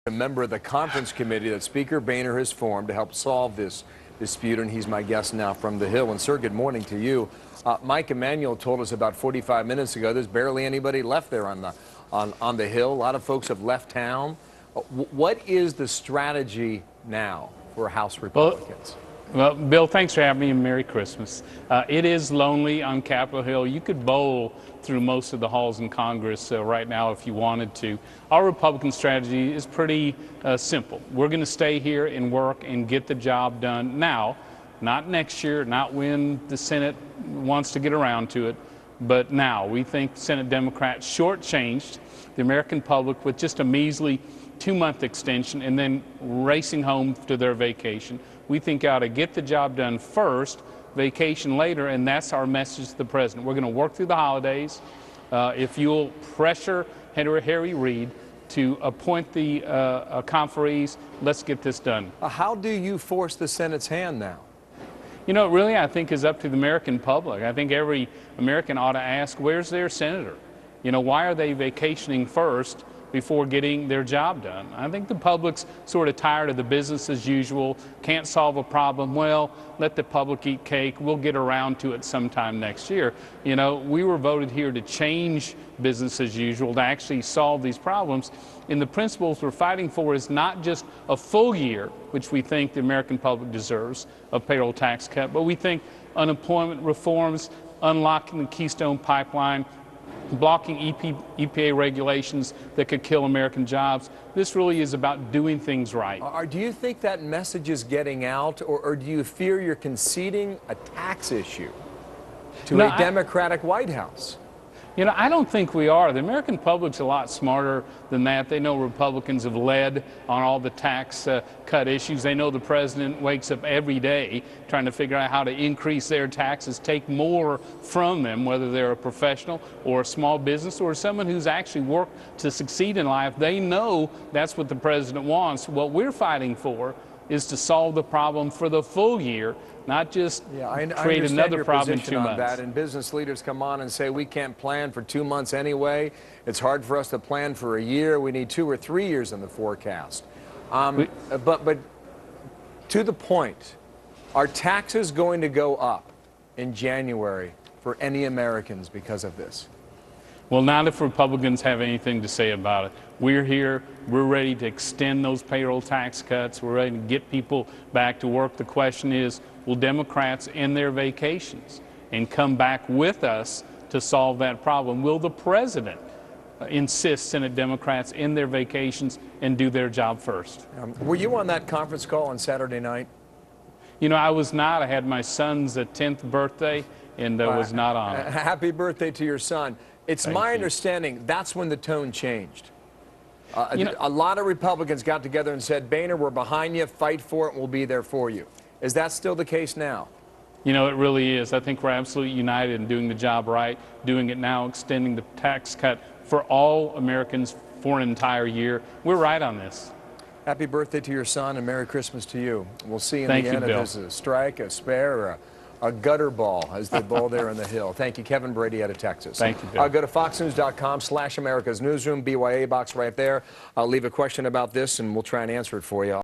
A member of the conference committee that Speaker Boehner has formed to help solve this dispute, and he's my guest now from the Hill. And sir, good morning to you. Mike Emanuel told us about 45 minutes ago there's barely anybody left there on the Hill. A lot of folks have left town. What is the strategy now for House Republicans? Well, Bill, thanks for having me, and Merry Christmas. It is lonely on Capitol Hill. You could bowl through most of the halls in Congress right now if you wanted to. Our Republican strategy is pretty simple. We're going to stay here and work and get the job done now, not next year, not when the Senate wants to get around to it, but now. We think Senate Democrats shortchanged the American public with just a measly 2-month extension and then racing home to their vacation. We think ought to get the job done first, vacation later, and that's our message to the president. We're going to work through the holidays. If you'll pressure Harry Reid to appoint the conferees, let's get this done. How do you force the Senate's hand now? You know, really, I think is up to the American public. I think every American ought to ask, where's their senator? You know, why are they vacationing first before getting their job done? I think the public's sort of tired of the business as usual, can't solve a problem. Well, let the public eat cake. We'll get around to it sometime next year. You know, we were voted here to change business as usual, to actually solve these problems. And the principles we're fighting for is not just a full year, which we think the American public deserves, a payroll tax cut, but we think unemployment reforms, unlocking the Keystone Pipeline, blocking EPA regulations that could kill American jobs. This really is about doing things right. Do you think that message is getting out, or do you fear you're conceding a tax issue to a Democratic White House? You know, I don't think we are. The American public's a lot smarter than that. They know Republicans have led on all the tax cut issues. They know the president wakes up every day trying to figure out how to increase their taxes, take more from them, whether they're a professional or a small business or someone who's actually worked to succeed in life. They know that's what the president wants. What we're fighting for is to solve the problem for the full year, not just create another problem in 2 months. That. And business leaders come on and say we can't plan for 2 months anyway. It's hard for us to plan for a year. We need 2 or 3 years in the forecast. But to the point, are taxes going to go up in January for any Americans because of this? Well, not if Republicans have anything to say about it. We're here. We're ready to extend those payroll tax cuts. We're ready to get people back to work. The question is, will Democrats end their vacations and come back with us to solve that problem? Will the president insist Senate Democrats end their vacations and do their job first? Were you on that conference call on Saturday night? You know, I was not. I had my son's 10th birthday and was not on it. Happy birthday to your son. It's my understanding that's when the tone changed. A lot of Republicans got together and said, Boehner, we're behind you, fight for it, and we'll be there for you. Is that still the case now? You know, it really is. I think we're absolutely united in doing the job right, doing it now, extending the tax cut for all Americans for an entire year. We're right on this. Happy birthday to your son, and Merry Christmas to you. We'll see in the end if there's a strike, a spare, or a gutter ball, as they bowl there in the Hill. Thank you, Kevin Brady out of Texas. Thank you, Bill. Go to foxnews.com/America's Newsroom, BYA box right there. I'll leave a question about this, and we'll try and answer it for you.